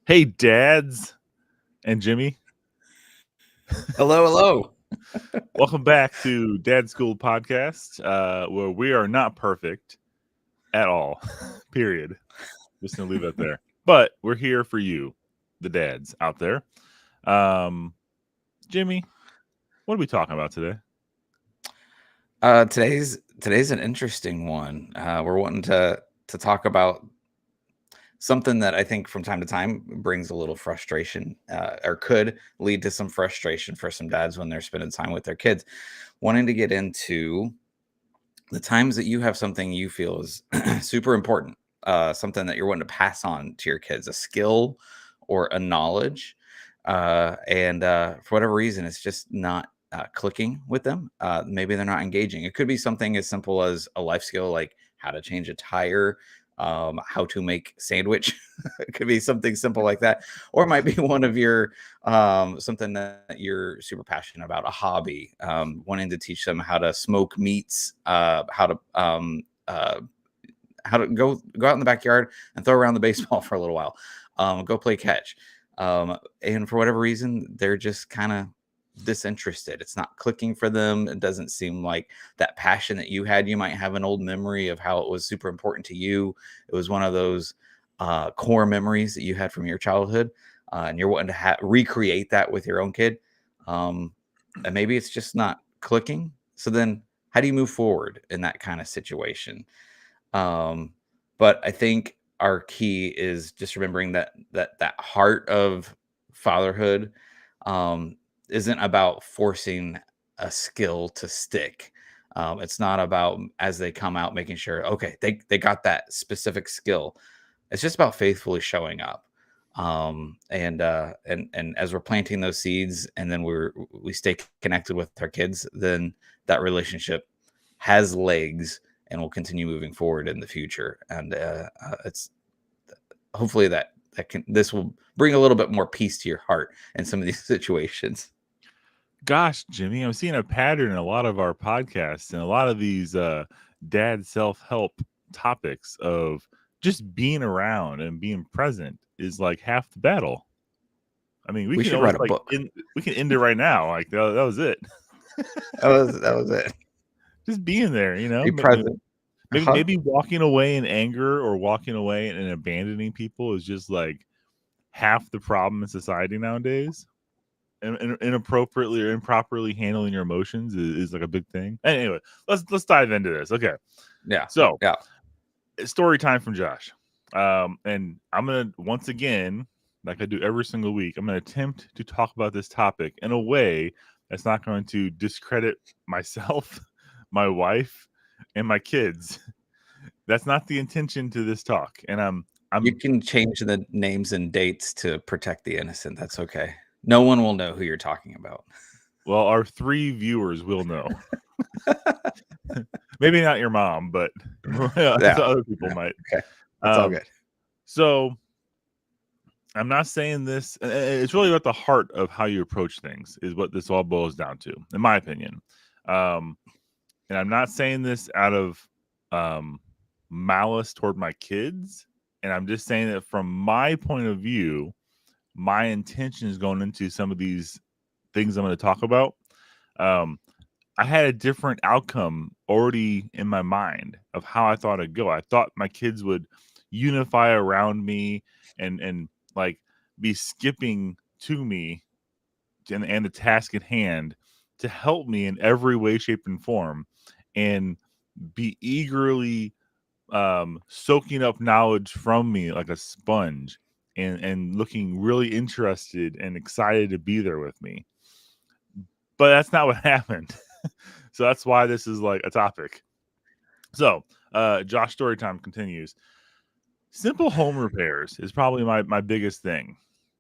Hey, dads and Jimmy. Hello, hello. Welcome back to DadSchooled podcast, where we are not perfect at all. Period. Just gonna leave that there. But we're here for you, the dads out there. Jimmy, what are we talking about today? Today's an interesting one. We're wanting to talk about something that I think from time to time brings a little frustration, or could lead to some frustration for some dads when they're spending time with their kids. Wanting to get into the times that you have something you feel is super important, something that you're wanting to pass on to your kids, a skill or a knowledge, and for whatever reason, it's just not clicking with them. Maybe they're not engaging. It could be something as simple as a life skill, like how to change a tire, how to make sandwich. It could be something simple like that, or it might be one of your something that you're super passionate about, a hobby, wanting to teach them how to smoke meats, how to go out in the backyard and throw around the baseball for a little while, go play catch. And for whatever reason, they're just kind of disinterested. It's not clicking for them. It doesn't seem like that passion that you had. You might have an old memory of how it was super important to you. It was one of those core memories that you had from your childhood, and you're wanting to recreate that with your own kid. And maybe it's just not clicking. So then, how do you move forward in that kind of situation? But I think our key is just remembering that heart of fatherhood isn't about forcing a skill to stick. It's not about, as they come out, making sure, okay, they got that specific skill. It's just about faithfully showing up. And as we're planting those seeds, and then we stay connected with our kids, then that relationship has legs and will continue moving forward in the future. And it's hopefully this will bring a little bit more peace to your heart in some of these situations. Gosh, Jimmy, I'm seeing a pattern in a lot of our podcasts and a lot of these dad self-help topics of just being around and being present is like half the battle. I mean, we We can should always write a book. we can end it right now. Like that was it. That was it. Just being there, Be present. maybe walking away in anger or walking away and abandoning people is just like half the problem in society nowadays. And inappropriately or improperly handling your emotions is like a big thing. Anyway, let's dive into this. Okay. Yeah. So Yeah. story time from Josh. And I'm gonna once again, like I do every single week, I'm gonna attempt to talk about this topic in a way that's not going to discredit myself, my wife, and my kids. That's not the intention to this talk. And You can change the names and dates to protect the innocent. That's okay. No one will know who you're talking about. well, our 3 viewers will know. Maybe not your mom, but Yeah. other people might. Okay. That's all good. So I'm not saying this. It's really about the heart of how you approach things is what this all boils down to, in my opinion. And I'm not saying this out of malice toward my kids. And I'm just saying that from my point of view, my intention is going into some of these things I'm going to talk about. I had a different outcome already in my mind of how I thought it'd go. I thought my kids would unify around me and like be skipping to me and the task at hand to help me in every way, shape, and form, and be eagerly soaking up knowledge from me like a sponge and looking really interested and excited to be there with me. But that's not what happened. So that's why this is like a topic. So Josh story time continues. Simple home repairs is probably my biggest thing,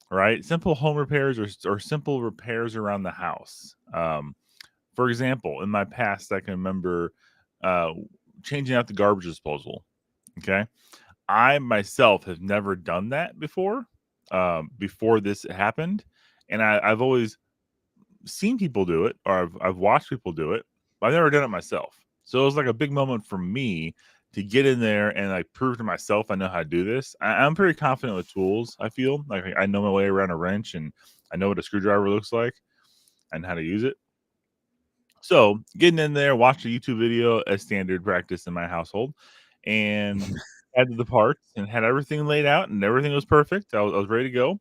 right? Simple home repairs or simple repairs around the house. For example, in my past, I can remember changing out the garbage disposal. Okay. I myself have never done that before this happened. And I've always seen people do it, or I've watched people do it, but I've never done it myself. So it was like a big moment for me to get in there and like prove to myself I know how to do this. I'm pretty confident with tools. I feel like I know my way around a wrench, and I know what a screwdriver looks like and how to use it. So getting in there, watched a YouTube video as standard practice in my household, and added the parts and had everything laid out, and everything was perfect. I was ready to go.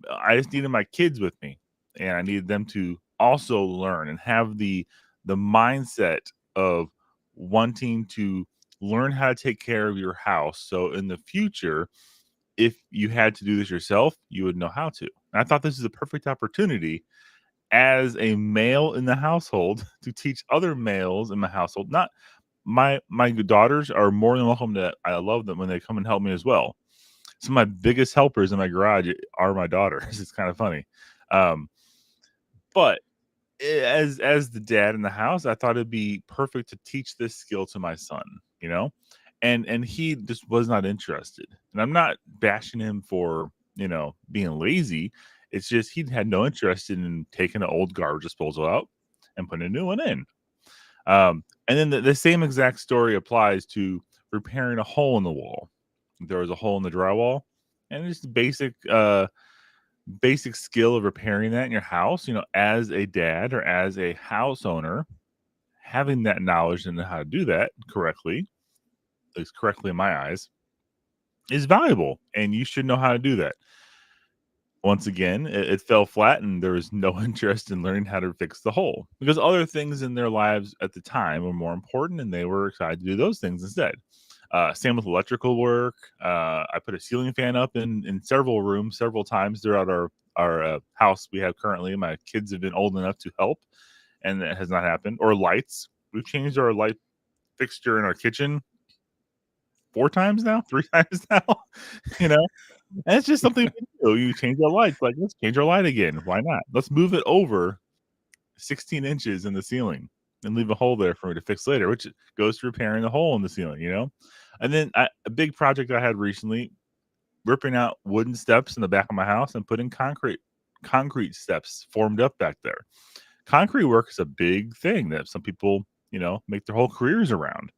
I just needed my kids with me, and I needed them to also learn and have the mindset of wanting to learn how to take care of your house. So in the future, if you had to do this yourself, you would know how to. And I thought this is a perfect opportunity as a male in the household to teach other males in my household. Not my daughters are more than welcome to. I love them when they come and help me as well. Some of my biggest helpers in my garage are my daughters. It's kind of funny. But as the dad in the house, I thought it'd be perfect to teach this skill to my son, you know? And he just was not interested. And I'm not bashing him for, being lazy. It's just he had no interest in taking an old garbage disposal out and putting a new one in. And then the same exact story applies to repairing a hole in the wall. There was a hole in the drywall, and it's basic skill of repairing that in your house, as a dad or as a house owner, having that knowledge and how to do that correctly, at least correctly in my eyes, is valuable, and you should know how to do that. Once again, it fell flat, and there was no interest in learning how to fix the hole because other things in their lives at the time were more important, and they were excited to do those things instead. Same with electrical work. I put a ceiling fan up in several rooms several times throughout our house we have currently. My kids have been old enough to help, and that has not happened. Or lights. We've changed our light fixture in our kitchen 4 times now, 3 times now, you know? And it's just something we do. You change our lights, like, let's change our light again. Why not? Let's move it over 16 inches in the ceiling and leave a hole there for me to fix later, which goes to repairing the hole in the ceiling. And then a big project I had recently, ripping out wooden steps in the back of my house and putting concrete steps formed up back there. Concrete work is a big thing that some people, make their whole careers around.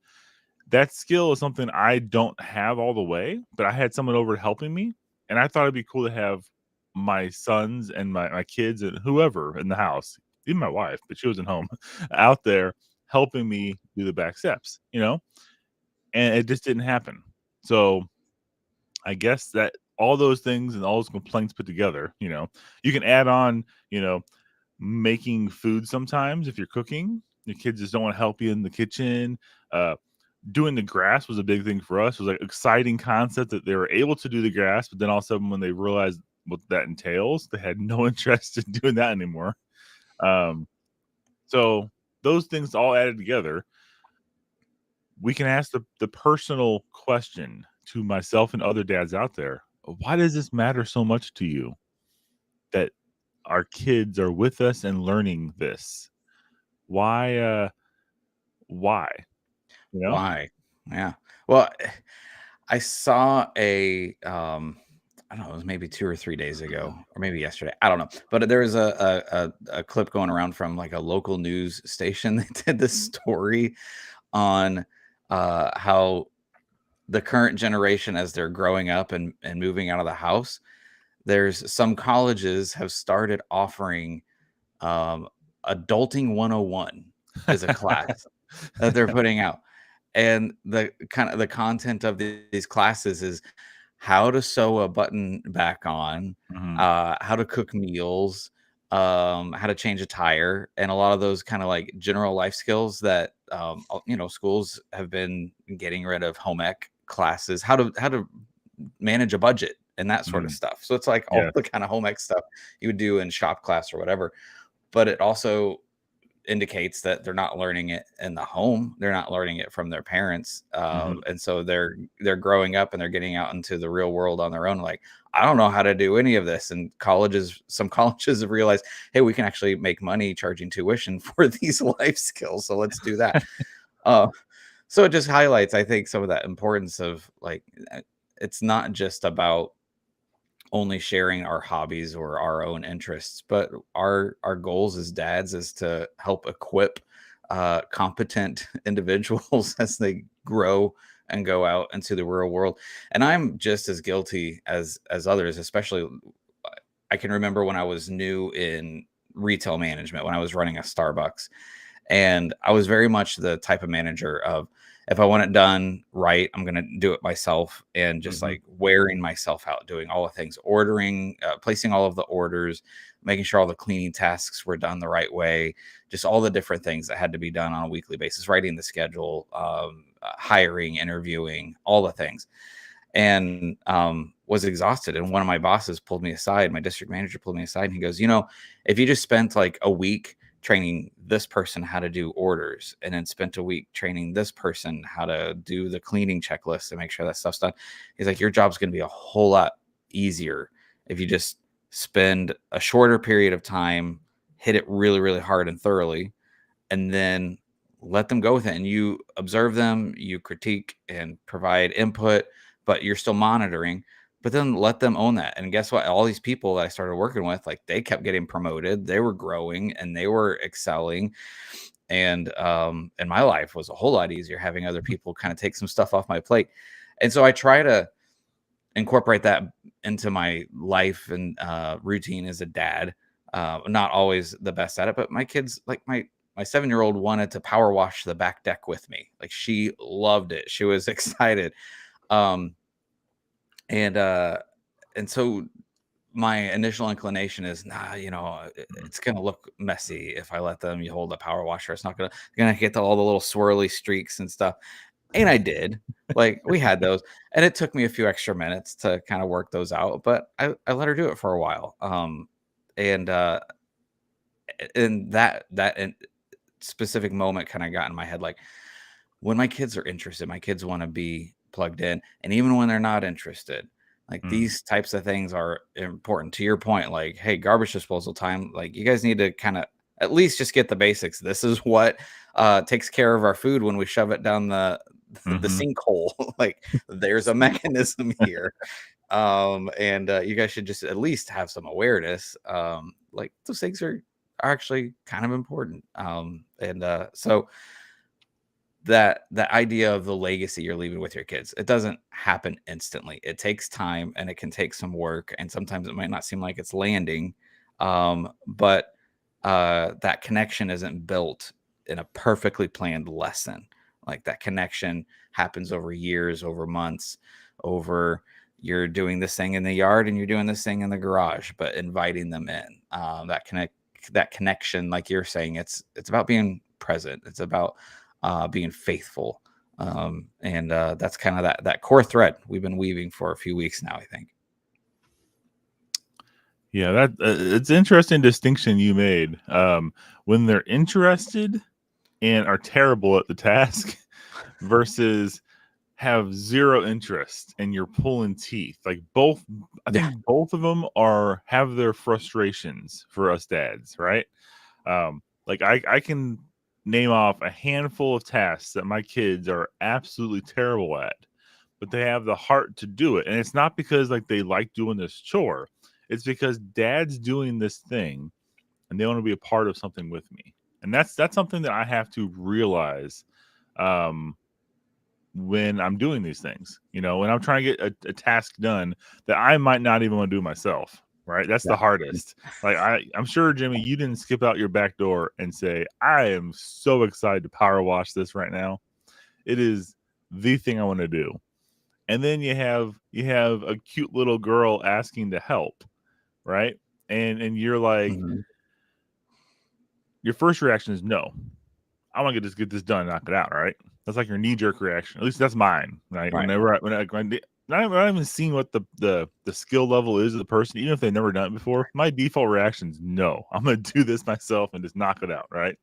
That skill is something I don't have all the way, but I had someone over helping me, and I thought it'd be cool to have my sons and my kids and whoever in the house, even my wife, but she wasn't home, out there helping me do the back steps. And it just didn't happen. So I guess that all those things and all those complaints put together, you can add on, making food sometimes if you're cooking. Your kids just don't want to help you in the kitchen. Doing the grass was a big thing for us. It was like exciting concept that they were able to do the grass, but then all of a sudden when they realized what that entails, they had no interest in doing that anymore. So those things all added together, we can ask the personal question to myself and other dads out there. Why does this matter so much to you that our kids are with us and learning this? Why? Why? You know? Why? Yeah. Well, I saw I don't know, it was maybe 2 or 3 days ago, or maybe yesterday. I don't know. But there was a clip going around from like a local news station. They did this story on how the current generation, as they're growing up and moving out of the house, there's some colleges have started offering um, adulting 101 as a class that they're putting out. And the kind of the content of these classes is how to sew a button back on, Mhm. how to cook meals, how to change a tire, and a lot of those kind of like general life skills that schools have been getting rid of. Home ec classes, how to manage a budget and that sort of Mhm. stuff. So it's like all Yeah. the kind of home ec stuff you would do in shop class or whatever. But it also indicates that they're not learning it in the home. They're not learning it from their parents. Mhm. And so they're growing up and they're getting out into the real world on their own. Like, I don't know how to do any of this. And some colleges have realized, hey, we can actually make money charging tuition for these life skills. So let's do that. Uh, so it just highlights, I think, some of that importance of like, it's not just about only sharing our hobbies or our own interests, but our goals as dads is to help equip competent individuals as they grow and go out into the real world. And I'm just as guilty as others, especially I can remember when I was new in retail management, when I was running a Starbucks. And I was very much the type of manager of, if I want it done right, I'm going to do it myself, and just Mm-hmm. like wearing myself out, doing all the things, ordering, placing all of the orders, making sure all the cleaning tasks were done the right way, just all the different things that had to be done on a weekly basis, writing the schedule, hiring, interviewing, all the things. And was exhausted. And one of my bosses pulled me aside, my district manager pulled me aside, and he goes, if you just spent like a week training this person how to do orders, and then spent a week training this person how to do the cleaning checklist and make sure that stuff's done, he's like, your job's going to be a whole lot easier if you just spend a shorter period of time, hit it really, really hard and thoroughly, and then let them go with it. And you observe them, you critique and provide input, but you're still monitoring. But then let them own that. And guess what? All these people that I started working with, like, they kept getting promoted, they were growing, and they were excelling. And my life was a whole lot easier having other people kind of take some stuff off my plate. And so I try to incorporate that into my life and routine as a dad. Not always the best at it, but my kids, like my 7-year-old wanted to power wash the back deck with me. Like, she loved it. She was excited. Um, and so my initial inclination is, it's going to look messy if I let them, you hold the power washer. It's not going to get all the little swirly streaks and stuff. And I did. Like, we had those, and it took me a few extra minutes to kind of work those out, but I let her do it for a while. And that specific moment kind of got in my head, like, when my kids are interested, my kids want to be plugged in. And even when they're not interested, like, these types of things are important. To your point, like, hey, garbage disposal time, like, you guys need to kind of at least just get the basics. This is what takes care of our food when we shove it down the Mm-hmm. sinkhole. Like, there's a mechanism here. And you guys should just at least have some awareness. Like, those things are actually kind of important. So that idea of the legacy you're leaving with your kids, it doesn't happen instantly. It takes time, and it can take some work, and sometimes it might not seem like it's landing. But that connection isn't built in a perfectly planned lesson. Like, that connection happens over years, over months, over, you're doing this thing in the yard and you're doing this thing in the garage, but inviting them in. That connection, like you're saying, it's about being present. It's about being faithful. And that's kind of that core thread we've been weaving for a few weeks now, I think. Yeah, that it's interesting distinction you made. When they're interested and are terrible at the task versus have zero interest and you're pulling teeth. Like, both, I Yeah. think both of them have their frustrations for us dads, right? Like, I can name off a handful of tasks that my kids are absolutely terrible at, but they have the heart to do it. And it's not because like they like doing this chore. It's because dad's doing this thing and they want to be a part of something with me. And that's something that I have to realize when I'm doing these things, when I'm trying to get a task done that I might not even want to do myself. Right. That's Yeah. the hardest. Like, I'm sure, Jimmy, you didn't skip out your back door and say, I am so excited to power wash this right now. It is the thing I want to do. And then you have a cute little girl asking to help, right? And you're like, Mhm. your first reaction is no. I want to get this done and knock it out, right? That's like your knee jerk reaction. At least that's mine, right? Right. Whenever not even seeing what the skill level is of the person, even if they've never done it before, my default reaction is no. I'm gonna do this myself and just knock it out, right?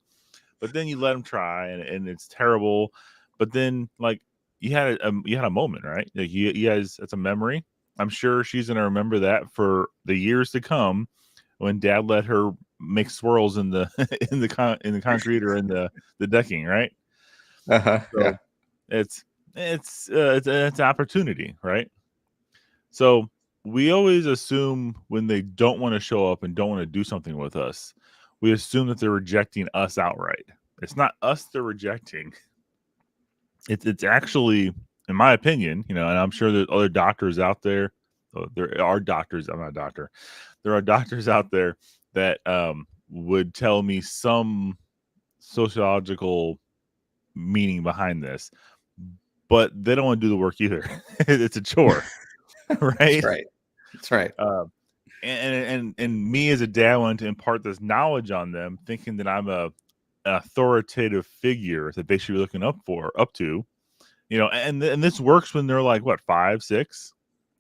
But then you let them try, and it's terrible. But then, like, you had a moment, right? Like, you guys, it's a memory. I'm sure she's gonna remember that for the years to come, when Dad let her make swirls in the in the concrete or in the decking, right? Yeah. So it's an opportunity, right? So we always assume when they don't want to show up and don't want to do something with us, we assume that they're rejecting us outright. It's not us they're rejecting. It's actually in my opinion, and I'm sure there's other doctors out there. There are doctors. I'm not a doctor. There are doctors out there that would tell me some sociological meaning behind this, but they don't want to do the work either. It's a chore, That's right? right. That's right. And me as a dad wanted to impart this knowledge on them, thinking that I'm an authoritative figure that they should be looking up to, and this works when they're like what, 5, 6.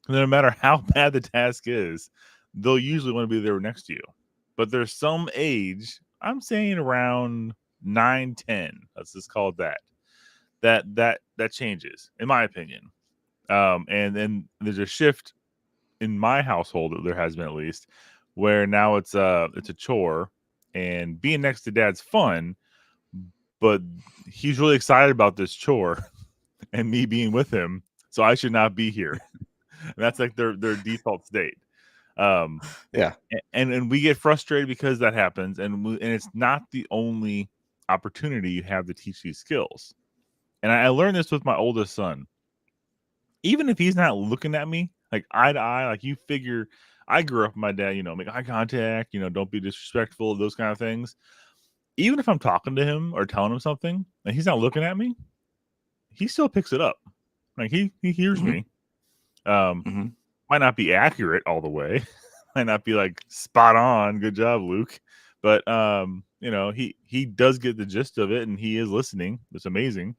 No matter how bad the task is, they'll usually want to be there next to you. But there's some age, I'm saying around 9, 10. Let's just call it that. That changes, in my opinion. And then there's a shift in my household, there has been at least, where now it's a chore, and being next to dad's fun, but he's really excited about this chore and me being with him, so I should not be here. That's like their default state. Yeah. And we get frustrated because that happens, and it's not the only opportunity you have to teach these skills. And I learned this with my oldest son. Even if he's not looking at me like eye to eye, like you figure, I grew up with my dad, make eye contact, don't be disrespectful, those kind of things. Even if I'm talking to him or telling him something and he's not looking at me, he still picks it up. Like he hears me. Might not be accurate all the way. Might not be like spot on. Good job, Luke. But he does get the gist of it, and he is listening. It's amazing.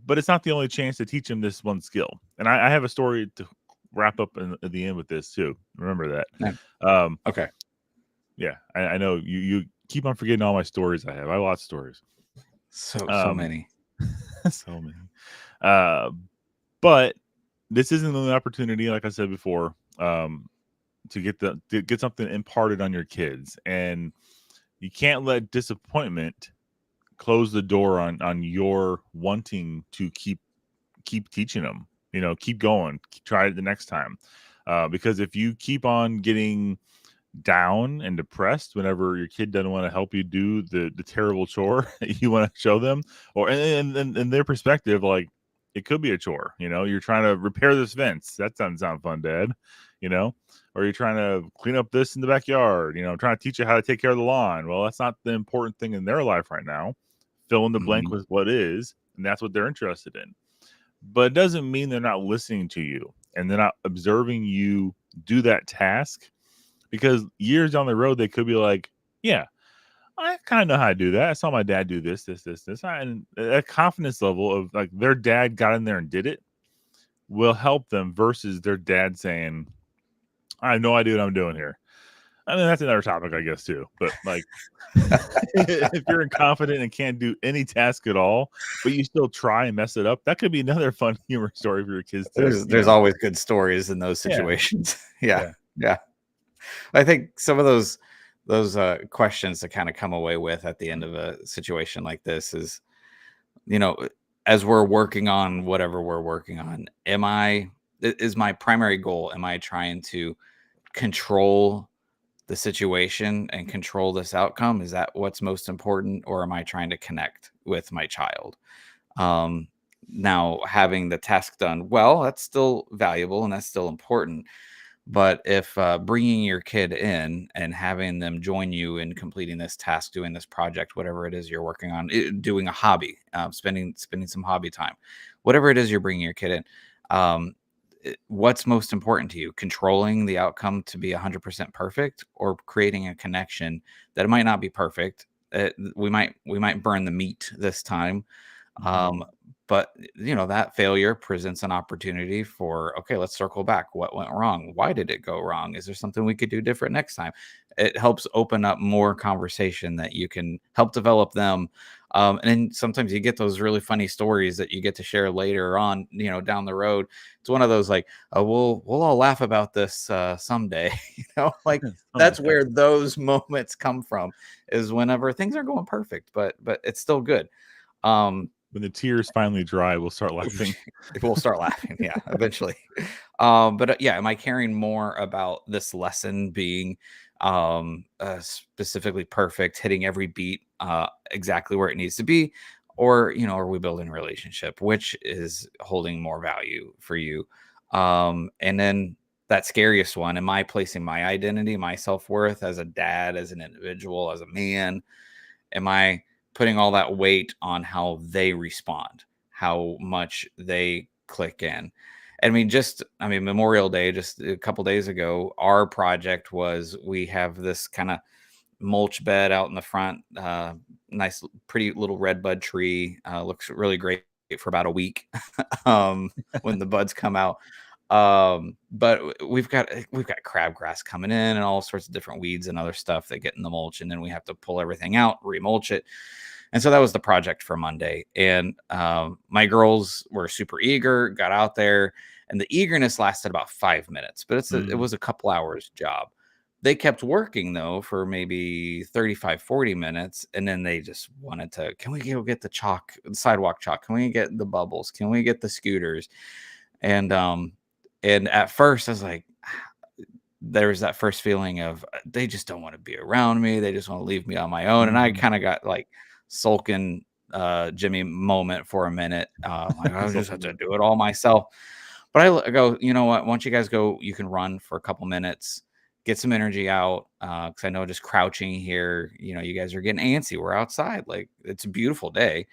But it's not the only chance to teach him this one skill. And I have a story to wrap up at the end with this too. Remember that. Yeah. Okay. Yeah, I know you keep on forgetting all my stories I have. I have lots of stories. So many. So many. But this isn't an opportunity, like I said before, to get something imparted on your kids. And you can't let disappointment close the door on your wanting to keep teaching them, keep going, try it the next time. Because if you keep on getting down and depressed whenever your kid doesn't want to help you do the terrible chore you want to show them, or in their perspective, like it could be a chore, you're trying to repair this fence. That doesn't sound fun, Dad, or you're trying to clean up this in the backyard, I'm trying to teach you how to take care of the lawn. Well, that's not the important thing in their life right now. Fill in the blank with what is, and that's what they're interested in. But it doesn't mean they're not listening to you and they're not observing you do that task, because years down the road, they could be like, yeah, I kind of know how to do that. I saw my dad do this. And that confidence level of like their dad got in there and did it will help them versus their dad saying, I have no idea what I'm doing here. I mean, that's another topic, I guess, too. But like, if you're incompetent and can't do any task at all, but you still try and mess it up, that could be another fun humor story for your kids. There's always good stories in those situations. Yeah. I think some of those questions to kind of come away with at the end of a situation like this is, as we're working on whatever we're working on, is my primary goal, am I trying to control the situation and control this outcome? Is that what's most important? Or am I trying to connect with my child? Now, having the task done well, that's still valuable and that's still important. But if bringing your kid in and having them join you in completing this task, doing this project, whatever it is you're working on, doing a hobby, spending some hobby time, whatever it is you're bringing your kid in, what's most important to you? Controlling the outcome to be 100% perfect, or creating a connection that it might not be perfect? We might burn the meat this time. But that failure presents an opportunity for, okay, let's circle back. What went wrong? Why did it go wrong? Is there something we could do different next time? It helps open up more conversation that you can help develop them. And then sometimes you get those really funny stories that you get to share later on, down the road. It's one of those like, we'll all laugh about this someday. Like that's where those moments come from, is whenever things are going perfect, but it's still good. When the tears finally dry, we'll start laughing. We'll start laughing, yeah, eventually. But yeah, am I caring more about this lesson being specifically perfect, hitting every beat exactly where it needs to be? or, are we building a relationship? Which is holding more value for you? And then that scariest one, am I placing my identity, my self-worth as a dad, as an individual, as a man? Am I putting all that weight on how they respond, how much they click in? Memorial Day, just a couple days ago, our project was, we have this kind of mulch bed out in the front, nice, pretty little red bud tree, looks really great for about a week when the buds come out. But we've got crabgrass coming in and all sorts of different weeds and other stuff that get in the mulch, and then we have to pull everything out, remulch it. And so that was the project for Monday. And my girls were super eager, got out there, and the eagerness lasted about 5 minutes, but it was a couple hours job. They kept working though for maybe 35, 40 minutes. And then they just wanted to, can we go get the chalk, the sidewalk chalk? Can we get the bubbles? Can we get the scooters? And at first I was like, there was that first feeling of they just don't want to be around me. They just want to leave me on my own. And I kind of got like sulking Jimmy moment for a minute. Like, I just have to do it all myself. But I go, you know what? Once you guys go, you can run for a couple minutes, get some energy out. Because I know just crouching here, you guys are getting antsy. We're outside. Like, it's a beautiful day.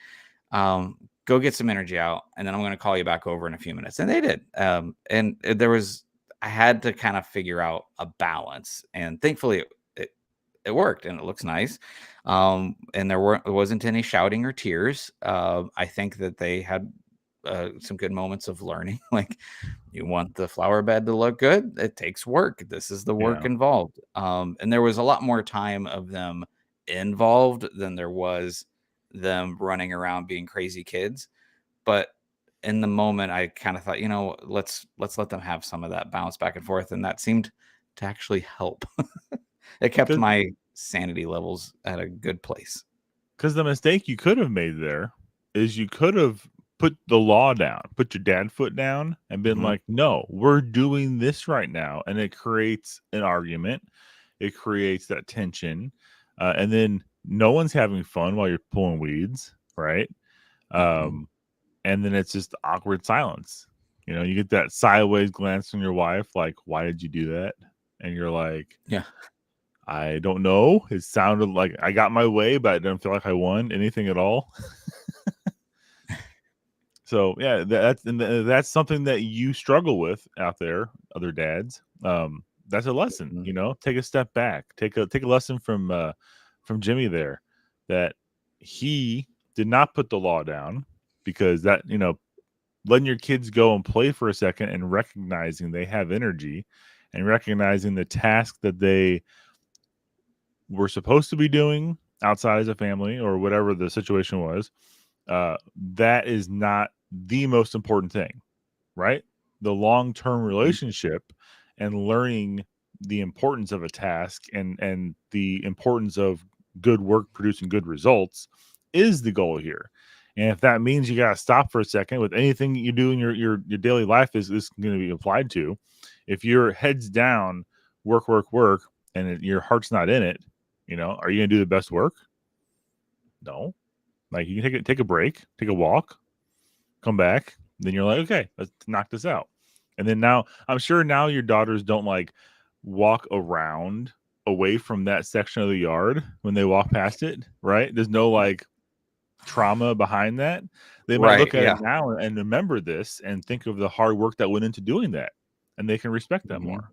Go get some energy out, and then I'm going to call you back over in a few minutes. And they did. And I had to kind of figure out a balance, and thankfully it worked, and it looks nice. And there wasn't any shouting or tears. I think that they had some good moments of learning. Like, you want the flower bed to look good, it takes work. This is the work involved. And there was a lot more time of them involved than there was them running around being crazy kids. But in the moment, I kind of thought, let's let them have some of that bounce back and forth, and that seemed to actually help. It kept my sanity levels at a good place. Because the mistake you could have made there is you could have put the law down, put your dad foot down, and been like, no, we're doing this right now. And it creates an argument. It creates that tension. And then no one's having fun while you're pulling weeds, right? And then it's just awkward silence. You get that sideways glance from your wife, like, why did you do that? And you're like, yeah, I don't know. It sounded like I got my way, but I don't feel like I won anything at all. So yeah, that's something that you struggle with out there, other dads. That's a lesson, take a step back, take a lesson from Jimmy there, that he did not put the law down, because that, letting your kids go and play for a second and recognizing they have energy and recognizing the task that they were supposed to be doing outside as a family or whatever the situation was, that is not the most important thing, right? The long-term relationship and learning the importance of a task and the importance of good work producing good results is the goal here. And if that means you got to stop for a second with anything you do in your daily life, is going to be applied to. If your head's down, work, and your heart's not in it, are you going to do the best work? No. Like, you can take a break, take a walk, come back. Then you're like, okay, let's knock this out. And then now, I'm sure now your daughters don't like walk around away from that section of the yard when they walk past it, right? There's no like trauma behind that. They might look at it now and remember this and think of the hard work that went into doing that, and they can respect that more,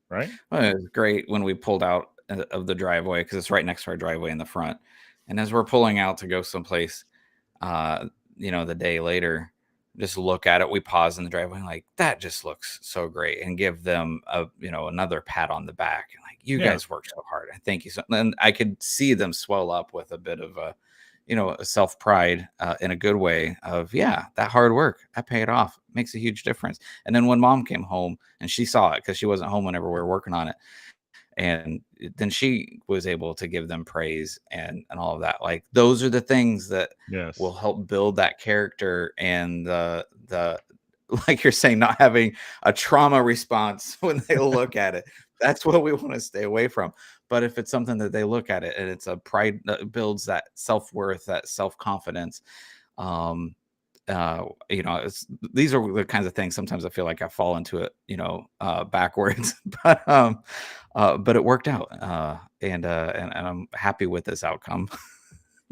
right? Well, it was great when we pulled out of the driveway, because it's right next to our driveway in the front. And as we're pulling out to go someplace, the day later, just look at it. We pause in the driveway, like, that just looks so great, and give them another pat on the back. Like, you guys worked so hard. Thank you. And I could see them swell up with a bit of a self-pride in a good way of, that hard work, that paid off, makes a huge difference. And then when mom came home and she saw it, because she wasn't home whenever we were working on it, and then she was able to give them praise and all of that. Like, those are the things that will help build that character, and the like you're saying, not having a trauma response when they look at it. That's what we want to stay away from. But if it's something that they look at it and it's a pride that builds that self-worth, that self-confidence, Um, these are the kinds of things sometimes I feel like I fall into it, backwards, but it worked out, and I'm happy with this outcome.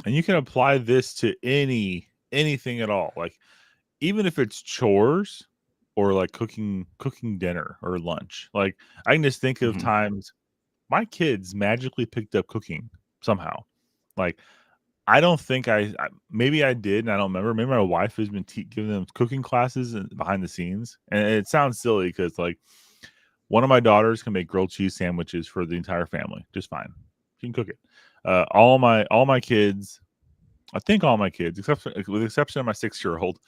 And you can apply this to anything at all. Like even if it's chores or like cooking dinner or lunch. Like I can just think of Mhm. times my kids magically picked up cooking somehow. Like I don't think maybe I did, and I don't remember. Maybe my wife has been giving them cooking classes behind the scenes, and it sounds silly because like one of my daughters can make grilled cheese sandwiches for the entire family just fine. She can cook it. All my kids, I think all my kids, with the exception of my 6-year-old,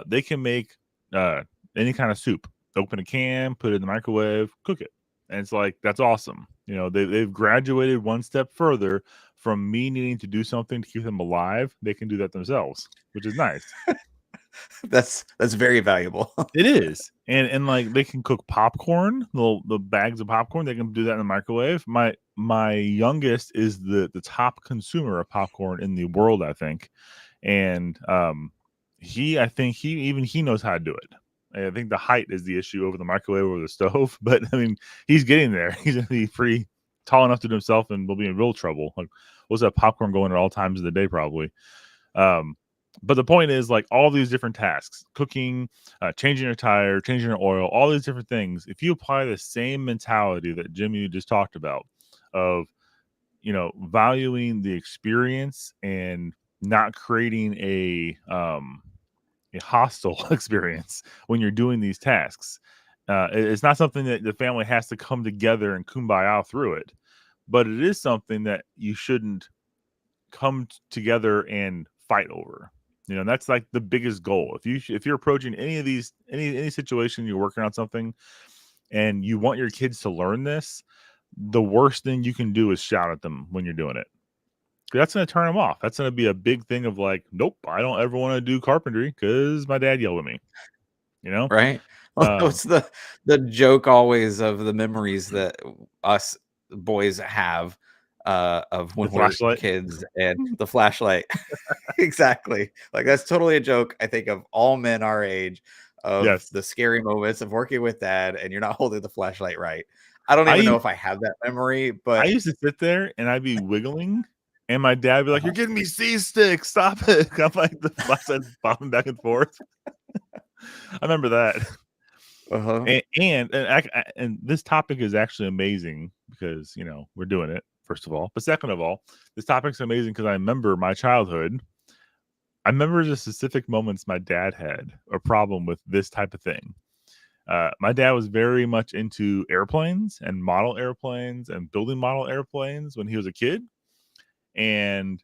they can make uh, any kind of soup. Open a can, put it in the microwave, cook it, and it's like that's awesome. They've graduated one step further from me needing to do something to keep them alive. They can do that themselves, which is nice. That's very valuable. It is, and like they can cook popcorn, the bags of popcorn. They can do that in the microwave. My youngest is the top consumer of popcorn in the world, I think, and I think he knows how to do it. I think the height is the issue over the microwave or the stove, but I mean he's getting there. He's gonna be pretty tall enough to do himself, and we'll be in real trouble. Like we'll have popcorn going at all times of the day, probably. Um, but the point is, like all these different tasks, cooking, changing your tire, changing your oil, all these different things. If you apply the same mentality that Jimmy just talked about, of valuing the experience and not creating a hostile experience when you're doing these tasks. It's not something that the family has to come together and kumbaya through it, but it is something that you shouldn't come together and fight over. And that's like the biggest goal. If you're approaching any of these any situation, you're working on something, and you want your kids to learn this, the worst thing you can do is shout at them when you're doing it. That's going to turn them off. That's going to be a big thing of like, nope, I don't ever want to do carpentry because my dad yelled at me. You know, Right? Well, um, what's the joke always of the memories that us boys have, of the when we're flashlight. kids and the flashlight. Exactly. Like, that's totally a joke, I think, of all men our age, of Yes, the scary moments of working with dad and you're not holding the flashlight right. I don't even know I if I have that memory, I but used to sit there and I'd be wiggling, and my dad would be like, uh-huh, "You're giving me C stick, stop it!" I'm like the flashlight bobbing back and forth. I remember that. uh-huh. And this topic is actually amazing because we're doing it first of all, but second of all, this topic's amazing because I remember my childhood. I remember the specific moments my dad had a problem with this type of thing. My dad was very much into airplanes and model airplanes and building model airplanes when he was a kid, and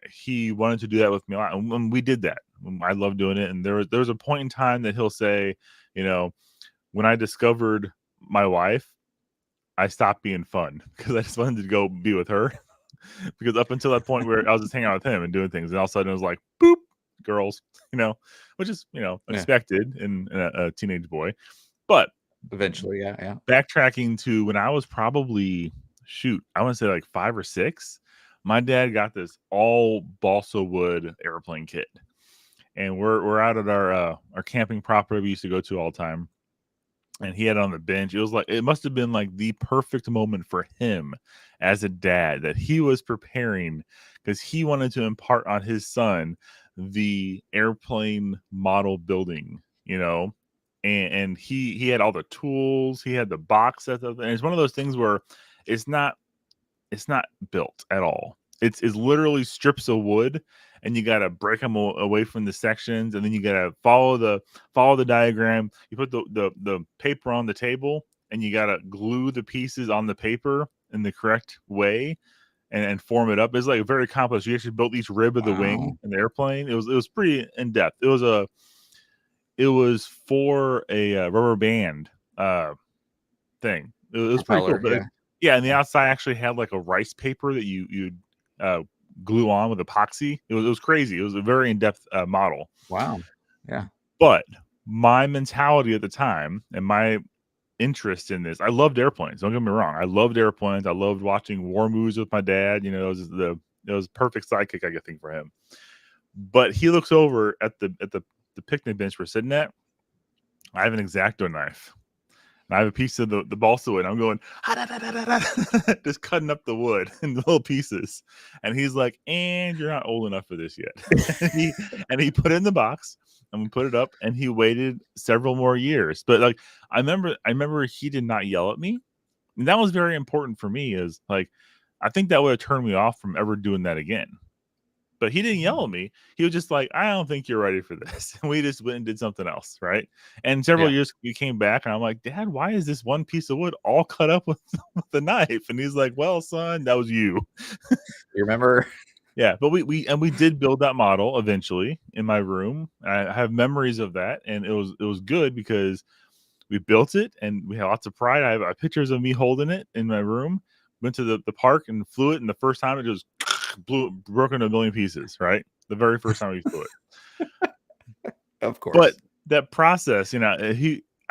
he wanted to do that with me a lot. And when we did that, I love doing it. And there was a point in time that he'll say, you know, when I discovered my wife, I stopped being fun because I just wanted to go be with her. Because up until that point where I was just hanging out with him and doing things, and all of a sudden it was like, boop, girls, which is Yeah. expected in a teenage boy. But Eventually, yeah, yeah. backtracking to when I was probably I want to say like 5 or 6, my dad got this all balsa wood airplane kit, and we're out at our camping property we used to go to all the time, and he had it on the bench. It must have been like the perfect moment for him as a dad that he was preparing because he wanted to impart on his son the airplane model building, and he had all the tools, he had the box set up, and it's one of those things where it's not it's not built at all. It's literally strips of wood, and you gotta break them away from the sections, and then you gotta follow the diagram. You put the paper on the table, and you gotta glue the pieces on the paper in the correct way, and form it up. It's like very complex. You actually built each rib of the wing Wow. in the airplane. It was pretty in depth. It was for a rubber band thing. It was pretty cool. Propeller, But yeah. yeah, and the Yeah. outside actually had like a rice paper that you uh, glue on with epoxy. It was crazy. It was a very in depth model. Wow. Yeah. But my mentality at the time and my interest in this, I loved airplanes. Don't get me wrong. I loved airplanes. I loved watching war movies with my dad. It was perfect sidekick I could think for him. But he looks over at the picnic bench we're sitting at. I have an X-Acto knife. And I have a piece of the balsa wood. I'm going, just cutting up the wood in little pieces. And he's like, and you're not old enough for this yet. and he put it in the box and we put it up and he waited several more years. But like, I remember he did not yell at me. And that was very important for me, is like, I think that would have turned me off from ever doing that again. But he didn't yell at me. He was just like, I don't think you're ready for this. And we just went and did something else. Right. And several years we came back and I'm like, Dad, why is this one piece of wood all cut up with the knife? And he's like, well, son, that was you. You remember? Yeah. But we did build that model eventually in my room. I have memories of that. And it was good because we built it and we had lots of pride. I have pictures of me holding it in my room. Went to the park and flew it. And the first time it just broke into a million pieces, right? The very first time we flew it. Of course. But that process, I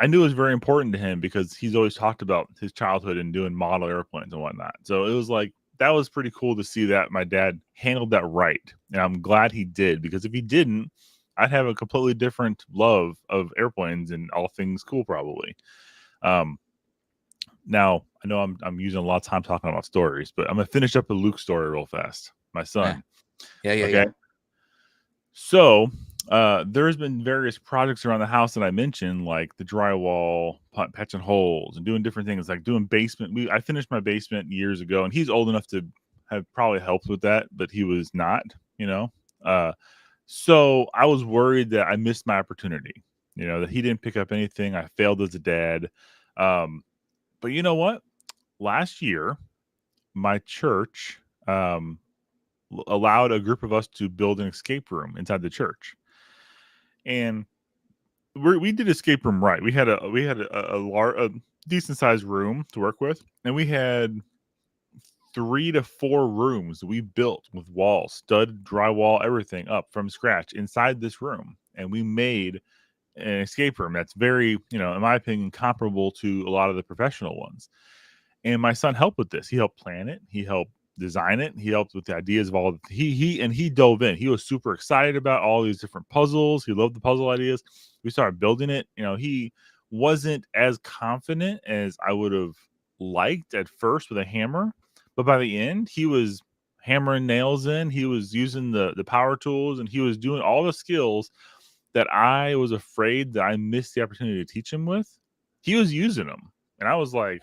knew it was very important to him because he's always talked about his childhood and doing model airplanes and whatnot. So it was like, that was pretty cool to see that my dad handled that right. And I'm glad he did, because if he didn't, I'd have a completely different love of airplanes and all things cool, probably. Now, I know I'm using a lot of time talking about stories, but I'm going to finish up a Luke story real fast. My son. Yeah. So there's been various projects around the house that I mentioned, like the drywall, patching holes, and doing different things, like doing basement. I finished my basement years ago, and he's old enough to have probably helped with that, but he was not, so I was worried that I missed my opportunity, that he didn't pick up anything. I failed as a dad. But you know what? Last year, my church allowed a group of us to build an escape room inside the church, and we did escape room right. We had a decent sized room to work with, and we had 3 to 4 rooms we built with walls, stud, drywall, everything up from scratch inside this room, and we made an escape room that's very, in my opinion, comparable to a lot of the professional ones. And my son helped with this. He helped plan it. He helped design it. He helped with the ideas of all. He dove in. He was super excited about all these different puzzles. He loved the puzzle ideas. We started building it. He wasn't as confident as I would have liked at first with a hammer, but by the end, he was hammering nails in. He was using the power tools, and he was doing all the skills that I was afraid that I missed the opportunity to teach him with. He was using them, and I was like,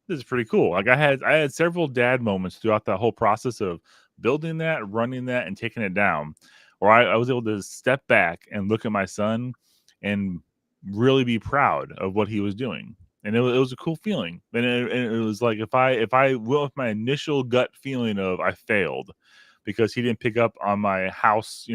this is pretty cool. Like I had several dad moments throughout that whole process of building that, running that, and taking it down, where I was able to step back and look at my son and really be proud of what he was doing. And it was a cool feeling. And it was like, if I went with my initial gut feeling of I failed because he didn't pick up on my house,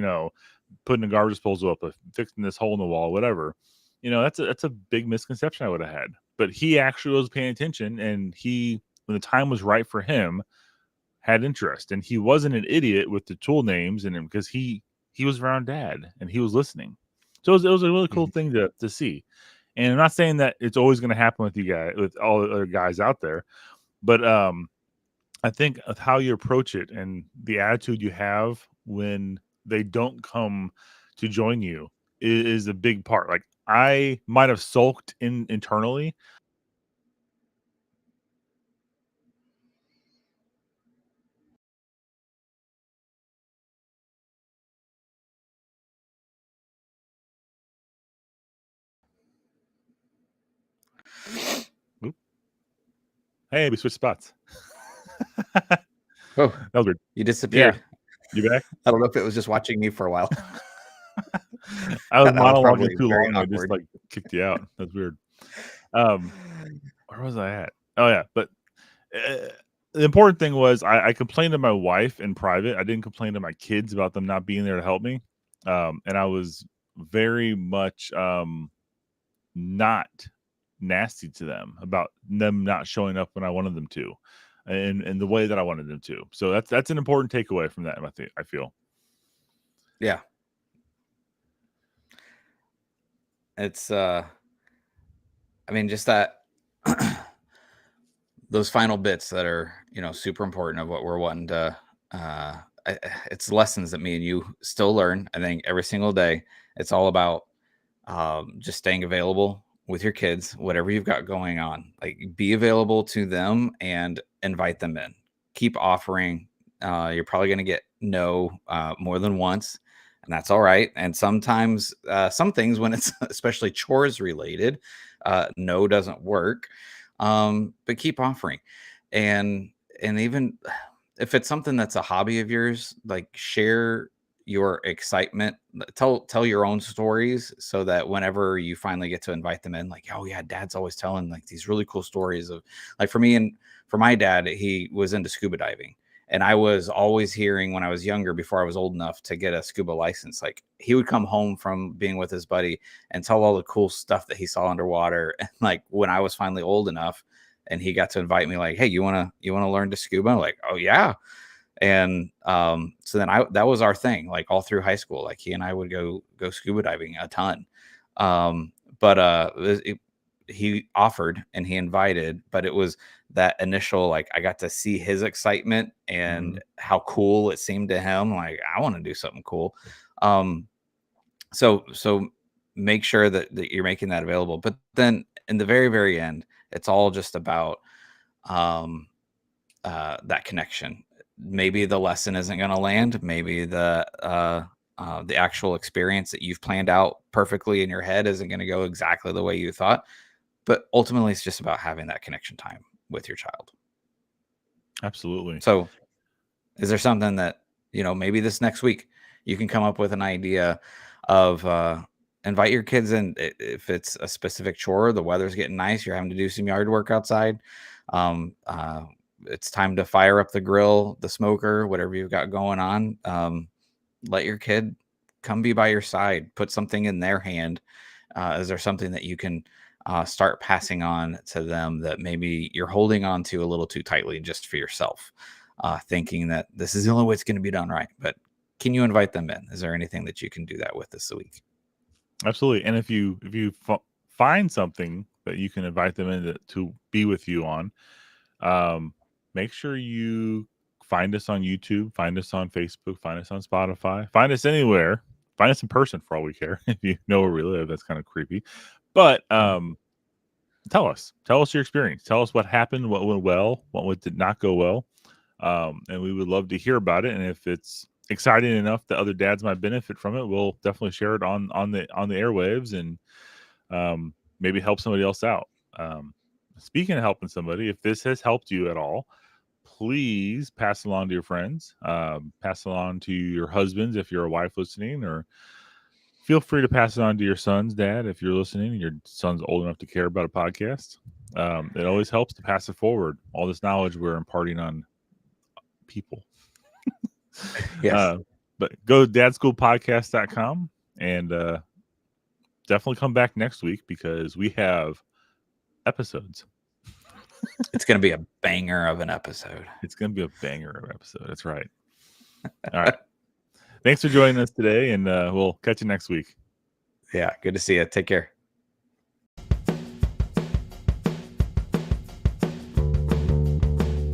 putting a garbage disposal up, fixing this hole in the wall, whatever, that's a big misconception I would have had. But he actually was paying attention, and when the time was right for him, had interest, and he wasn't an idiot with the tool names, and because he was around Dad and he was listening. So it was a really cool thing to see. And I'm not saying that it's always going to happen with you guys, with all the other guys out there, but I think of how you approach it and the attitude you have when they don't come to join you is a big part. Like I might have sulked internally. Oop. Hey, we switched spots. Oh, that was weird. You disappeared. Yeah. You back? I don't know if it was just watching me for a while. I was monologuing too long. I just like kicked you out. That's weird. Where was I at? Oh yeah, but the important thing was I complained to my wife in private. I didn't complain to my kids about them not being there to help me. And I was very much not nasty to them about them not showing up when I wanted them to, and the way that I wanted them to. So that's an important takeaway from that. I feel. Yeah. It's I mean, just that those final bits that are, super important of what we're wanting to it's lessons that me and you still learn. I think every single day, it's all about just staying available with your kids, whatever you've got going on. Like, be available to them and invite them in. Keep offering. You're probably going to get no more than once, and that's all right. And sometimes some things, when it's especially chores related, no doesn't work. But keep offering, and even if it's something that's a hobby of yours, like, share your excitement. Tell your own stories, so that whenever you finally get to invite them in, like, oh yeah, dad's always telling like these really cool stories of, like, for me and for my dad, he was into scuba diving. And I was always hearing when I was younger, before I was old enough to get a scuba license, like, he would come home from being with his buddy and tell all the cool stuff that he saw underwater. And like, when I was finally old enough and he got to invite me, like, hey, you want to learn to scuba? I'm like, oh yeah. And so then that was our thing, like, all through high school. Like, he and I would go scuba diving a ton. But he offered and he invited, but it was that initial, like, I got to see his excitement and how cool it seemed to him. Like, I want to do something cool. So make sure that you're making that available. But then in the very, very end, it's all just about that connection. Maybe the lesson isn't going to land. Maybe the actual experience that you've planned out perfectly in your head isn't going to go exactly the way you thought. But ultimately, it's just about having that connection time with your child. Absolutely. So, is there something that, maybe this next week you can come up with an idea of invite your kids in? If it's a specific chore, the weather's getting nice, you're having to do some yard work outside. It's time to fire up the grill, the smoker, whatever you've got going on. Let your kid come be by your side. Put something in their hand. Is there something that you can start passing on to them that maybe you're holding on to a little too tightly just for yourself, thinking that this is the only way it's going to be done right? But can you invite them in? Is there anything that you can do that with this week? Absolutely. And if you find something that you can invite them in to be with you on, make sure you find us on YouTube, find us on Facebook, find us on Spotify, find us anywhere, find us in person for all we care. If you know where we live, that's kind of creepy. But tell us your experience. Tell us what happened, what went well, what did not go well. And we would love to hear about it. And if it's exciting enough that other dads might benefit from it, we'll definitely share it on the airwaves and maybe help somebody else out. Speaking of helping somebody, if this has helped you at all, please pass it along to your friends, pass it along to your husbands if you're a wife listening, or feel free to pass it on to your son's dad if you're listening and your son's old enough to care about a podcast. It always helps to pass it forward. All this knowledge we're imparting on people. Yes. But go to dadschoolpodcast.com and definitely come back next week because we have episodes. It's going to be a banger of an episode. It's going to be a banger of an episode. That's right. All right. Thanks for joining us today, and we'll catch you next week. Yeah. Good to see you. Take care.